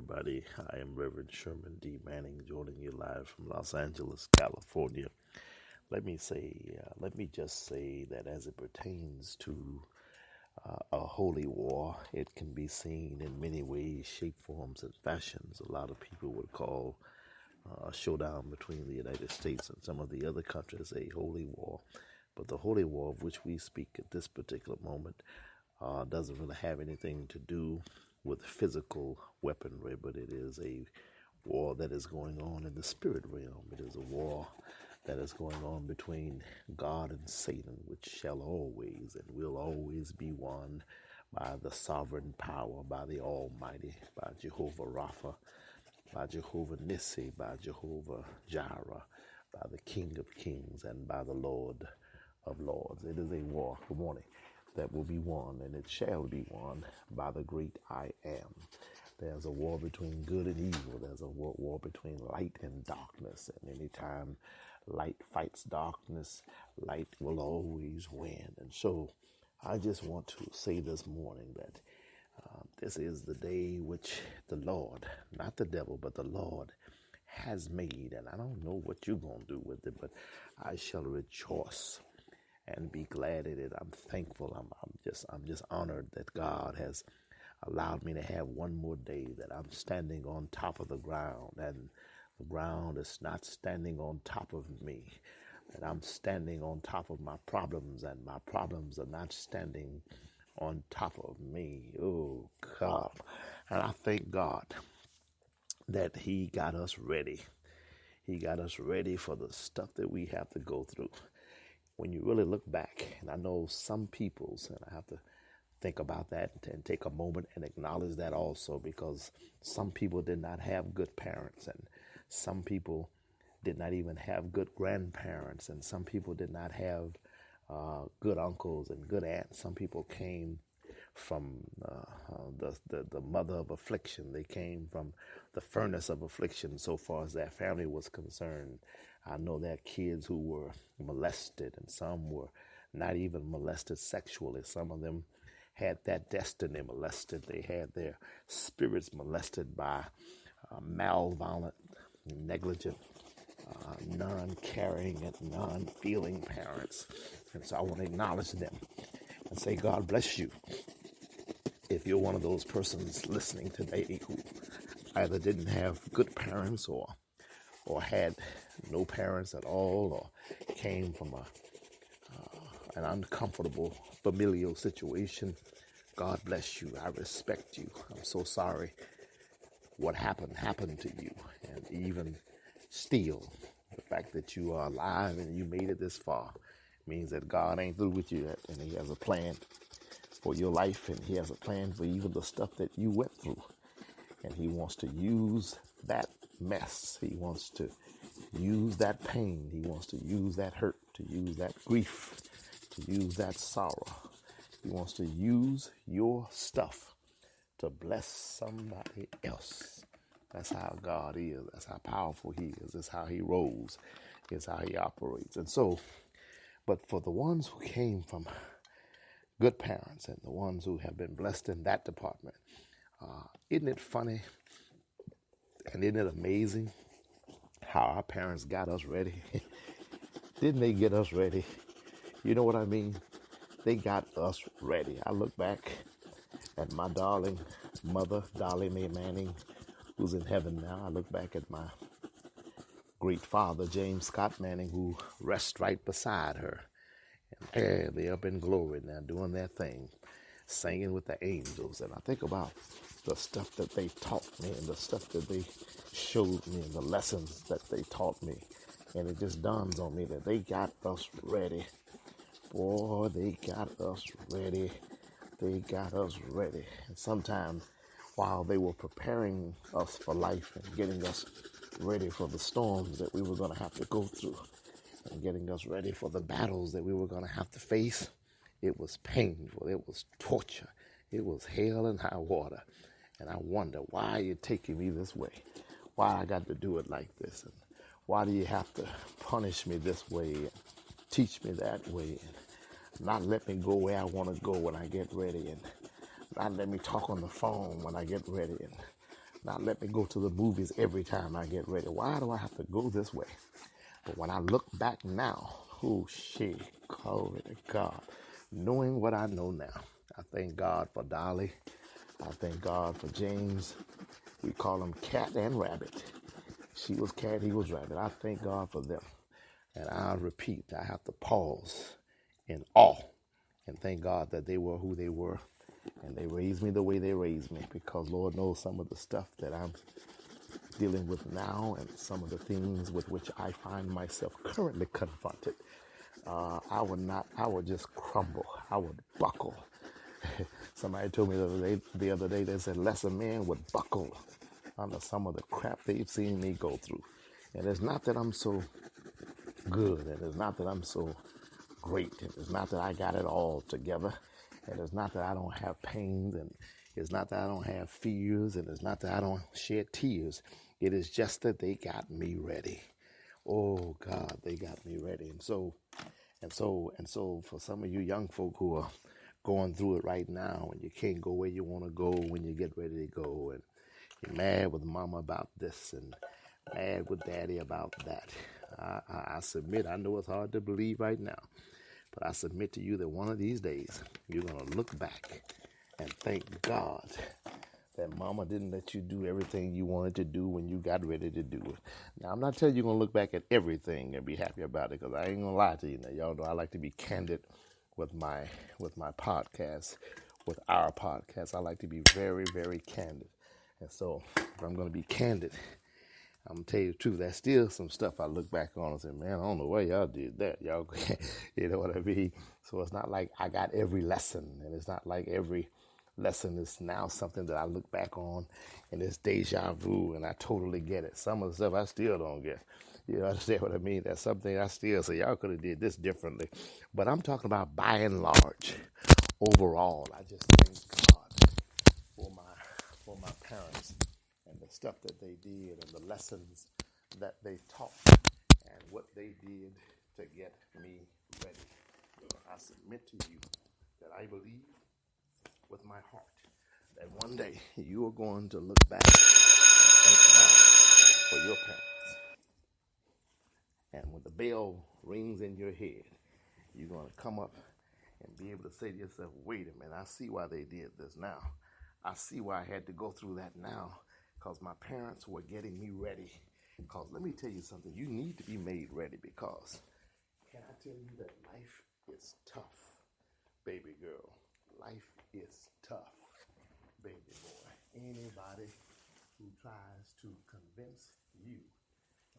everybody. I am Reverend Sherman D. Manning, joining you live from Los Angeles, California. Let me just say that as it pertains to a holy war, it can be seen in many ways, shape, forms, and fashions. A lot of people would call a showdown between the United States and some of the other countries a holy war. But the holy war of which we speak at this particular moment doesn't really have anything to do with physical weaponry, but it is a war that is going on in the spirit realm. It is a war that is going on between God and Satan, which shall always and will always be won by the sovereign power, by the Almighty, by Jehovah Rapha, by Jehovah Nissi, by Jehovah Jireh, by the King of Kings, and by the Lord of Lords. It is a war, good morning, that will be won, and it shall be won by the great I am. There's a war between good and evil. There's a war between light and darkness. And anytime light fights darkness, light will always win. And so I just want to say this morning that this is the day which the Lord, not the devil, but the Lord has made. And I don't know what you're going to do with it, but I shall rejoice and be glad in it. I'm thankful. I'm just honored that God has allowed me to have one more day, that I'm standing on top of the ground and the ground is not standing on top of me, that I'm standing on top of my problems and my problems are not standing on top of me. Oh God. And I thank God that He got us ready. He got us ready for the stuff that we have to go through. When you really look back, and I know some people's, and I have to think about that and take a moment and acknowledge that also, because some people did not have good parents, and some people did not even have good grandparents, and some people did not have good uncles and good aunts. Some people came from the mother of affliction. They came from the furnace of affliction so far as their family was concerned. I know there are kids who were molested, and some were not even molested sexually. Some of them had that destiny molested. They had their spirits molested by malevolent, negligent, non-caring, and non-feeling parents. And so I want to acknowledge them and say, God bless you. If you're one of those persons listening today who either didn't have good parents or had no parents at all, or came from an uncomfortable familial situation, God bless you. I respect you. I'm so sorry what happened to you. And even still, the fact that you are alive and you made it this far means that God ain't through with you yet, and He has a plan for your life, and He has a plan for even the stuff that you went through. And He wants to use that mess. He wants to use that pain. He wants to use that hurt, to use that grief, to use that sorrow. He wants to use your stuff to bless somebody else. That's how God is. That's how powerful He is. That's how He rolls. It's how He operates. And so, but for the ones who came from good parents and the ones who have been blessed in that department, isn't it funny and isn't it amazing how our parents got us ready? Didn't they get us ready? You know what I mean? They got us ready. I look back at my darling mother, Dolly Mae Manning, who's in heaven now. I look back at my great father, James Scott Manning, who rests right beside her. And they're up in glory now, doing their thing, singing with the angels. And I think about the stuff that they taught me and the stuff that they showed me and the lessons that they taught me. And it just dawns on me that they got us ready. Boy, they got us ready. They got us ready. And sometimes while they were preparing us for life and getting us ready for the storms that we were going to have to go through and getting us ready for the battles that we were going to have to face, it was painful. It was torture. It was hell and high water. And I wonder, why are you taking me this way? Why I got to do it like this? And why do you have to punish me this way and teach me that way and not let me go where I want to go when I get ready and not let me talk on the phone when I get ready and not let me go to the movies every time I get ready. Why do I have to go this way? But when I look back now, oh shit, glory to God. Knowing what I know now, I thank God for Dolly. I thank God for James. We call him Cat and Rabbit. She was cat, he was rabbit. I thank God for them. And I repeat, I have to pause in awe and thank God that they were who they were. And they raised me the way they raised me, because Lord knows some of the stuff that I'm dealing with now and some of the things with which I find myself currently confronted. I would just crumble. I would buckle. Somebody told me the other day, they said lesser men would buckle under some of the crap they've seen me go through. And it's not that I'm so good, and it's not that I'm so great, and it's not that I got it all together, and it's not that I don't have pains, and it's not that I don't have fears, and it's not that I don't shed tears. It is just that they got me ready. Oh God, they got me ready. And so for some of you young folk who are going through it right now, and you can't go where you want to go when you get ready to go, and you're mad with mama about this and mad with daddy about that. I submit, I know it's hard to believe right now, but I submit to you that one of these days you're going to look back and thank God that mama didn't let you do everything you wanted to do when you got ready to do it. Now, I'm not telling you you're going to look back at everything and be happy about it, because I ain't going to lie to you. Now, y'all know I like to be candid with my podcast, with our podcast. I like to be very, very candid. And so if I'm going to be candid, I'm going to tell you the truth. There's still some stuff I look back on and say, man, I don't know why y'all did that. Y'all, you know what I mean? So it's not like I got every lesson, and it's not like every lesson is now something that I look back on and it's deja vu and I totally get it. Some of the stuff I still don't get. You understand what I mean? That's something I still say, y'all could have did this differently. But I'm talking about by and large, overall, I just thank God for my parents and the stuff that they did and the lessons that they taught and what they did to get me ready. I submit to you that I believe with my heart that one day you are going to look back and thank God for your parents. And when the bell rings in your head, you're going to come up and be able to say to yourself, wait a minute, I see why they did this now. I see why I had to go through that now, because my parents were getting me ready. Because let me tell you something, you need to be made ready, because can I tell you that life is tough, baby girl. Life is tough, baby boy. Anybody who tries to convince you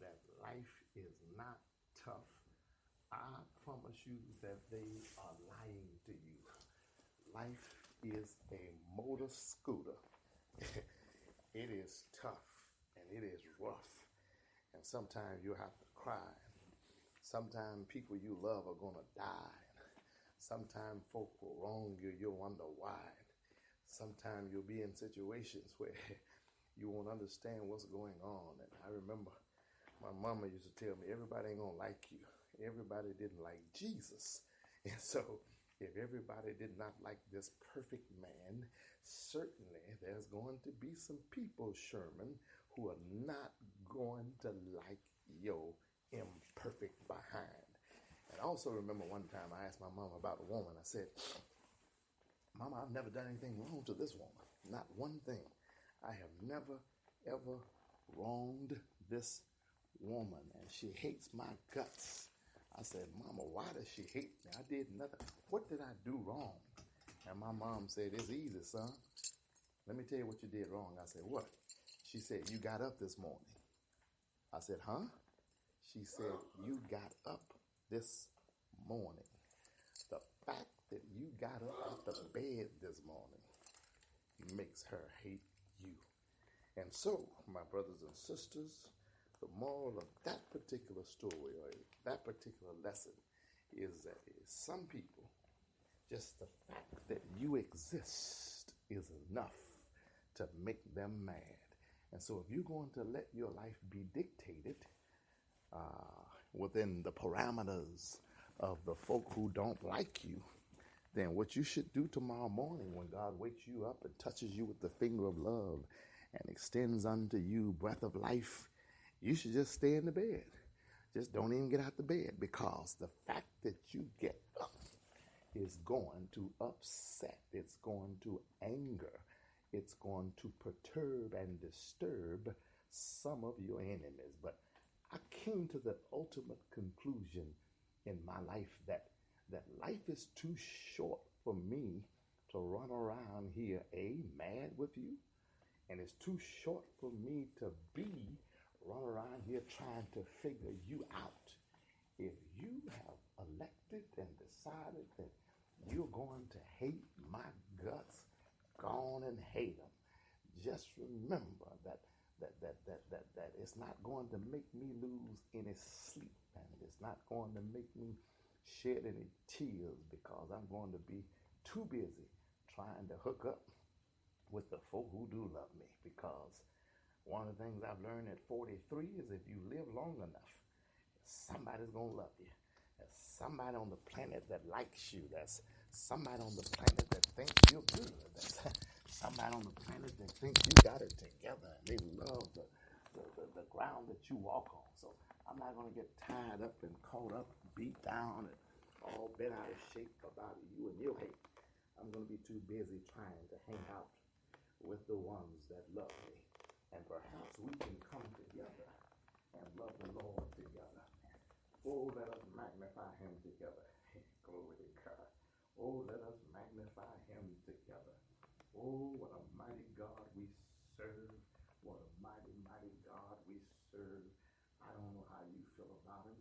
that life is not tough, I promise you that they are lying to you. Life is a motor scooter. It is tough and it is rough. And sometimes you have to cry. Sometimes people you love are going to die. Sometimes folk will wrong you. You'll wonder why. Sometimes you'll be in situations where you won't understand what's going on. And I remember my mama used to tell me, everybody ain't going to like you. Everybody didn't like Jesus. And so if everybody did not like this perfect man, certainly there's going to be some people, Sherman, who are not going to like your imperfect behind. And I also remember one time I asked my mama about a woman. I said, Mama, I've never done anything wrong to this woman. Not one thing. I have never, ever wronged this woman, and she hates my guts. I said, Mama, why does she hate me? I did nothing. What did I do wrong? And my mom said, it's easy, son. Let me tell you what you did wrong. I said, what? She said, you got up this morning. I said, huh? She said, you got up this morning. The fact that you got up out the bed this morning makes her hate you. And so, my brothers and sisters, the moral of that particular story or that particular lesson is that some people, just the fact that you exist is enough to make them mad. And so if you're going to let your life be dictated within the parameters of the folk who don't like you, then what you should do tomorrow morning when God wakes you up and touches you with the finger of love and extends unto you breath of life, you should just stay in the bed. Just don't even get out the bed, because the fact that you get up is going to upset, it's going to anger, it's going to perturb and disturb some of your enemies. But I came to the ultimate conclusion in my life that life is too short for me to run around here mad with you, and it's too short for me to be run around here trying to figure you out. If you have elected and decided that you're going to hate my guts, go on and hate them. Just remember that it's not going to make me lose any sleep, and it's not going to make me shed any tears, because I'm going to be too busy trying to hook up with the folk who do love me. Because one of the things I've learned at 43 is if you live long enough, somebody's going to love you. There's somebody on the planet that likes you. There's somebody on the planet that thinks you're good. There's somebody on the planet that thinks you got it together, and they love the ground that you walk on. So I'm not going to get tied up and caught up, beat down, and all bent out of shape about you and your hate. I'm going to be too busy trying to hang out with the ones that love me. And perhaps we can come together and love the Lord together. Oh, let us magnify him together. Glory to God. Oh, let us magnify him together. Oh, what a mighty God we serve. What a mighty, mighty God we serve. I don't know how you feel about him.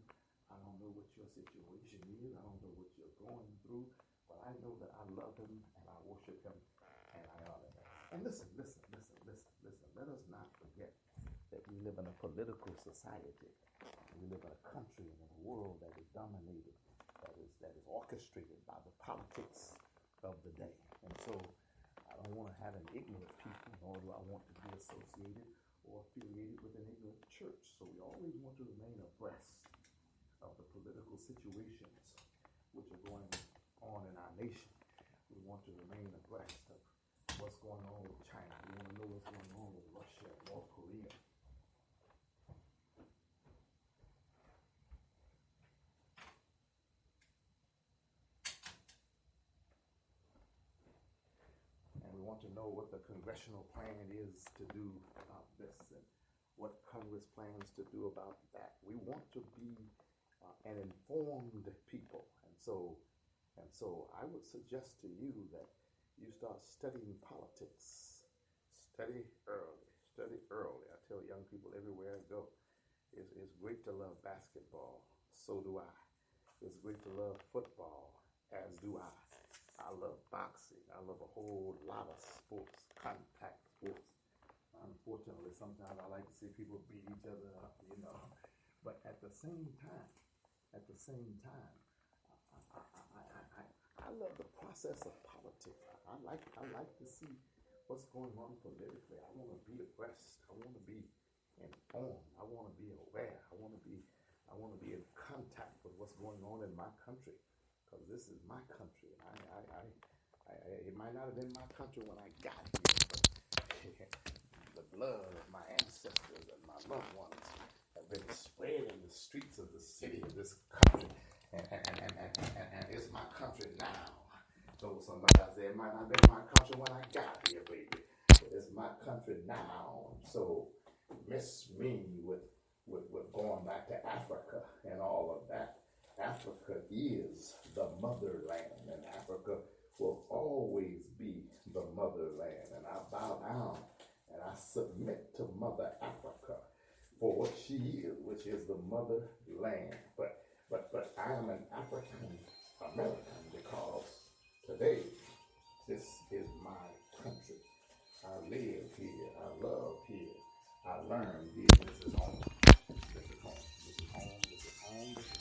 I don't know what your situation is. I don't know what you're going through. But I know that I love him, and I worship him, and I honor him. And listen. Let us not forget that we live in a political society. We live in a country and in a world that is dominated, that is orchestrated by the politics of the day. And so I don't want to have an ignorant people, nor do I want to be associated or affiliated with an ignorant church. So we always want to remain abreast of the political situations which are going on in our nation. We want to remain abreast of what's going on with China. We want to know what's going on with Russia and North Korea. And we want to know what the congressional plan is to do about this, and what Congress plans to do about that. We want to be an informed people. And so I would suggest to you that you start studying politics. Study early. I tell young people everywhere I go, it's great to love basketball. So do I. It's great to love football, as do I. I love boxing. I love a whole lot of sports, contact sports. Unfortunately, sometimes I like to see people beat each other up, But at the same time, I love the process of politics. I like to see what's going on politically. I want to be abreast. I want to be informed. I want to be aware. I want to be in contact with what's going on in my country, because this is my country. It might not have been my country when I got here, but the blood of my ancestors and my loved ones have been spread in the streets of the city of this country. And it's my country now. So somebody out there, it might not have been my country when I got here, baby. But it's my country now. So miss me with going back to Africa and all of that. Africa is the motherland, and Africa will always be the motherland. And I bow down and I submit to Mother Africa for what she is, which is the motherland. But I am an African American because today this is my country. I live here. I love here. I learn here. This is home. This is home. This is home. This is home. This is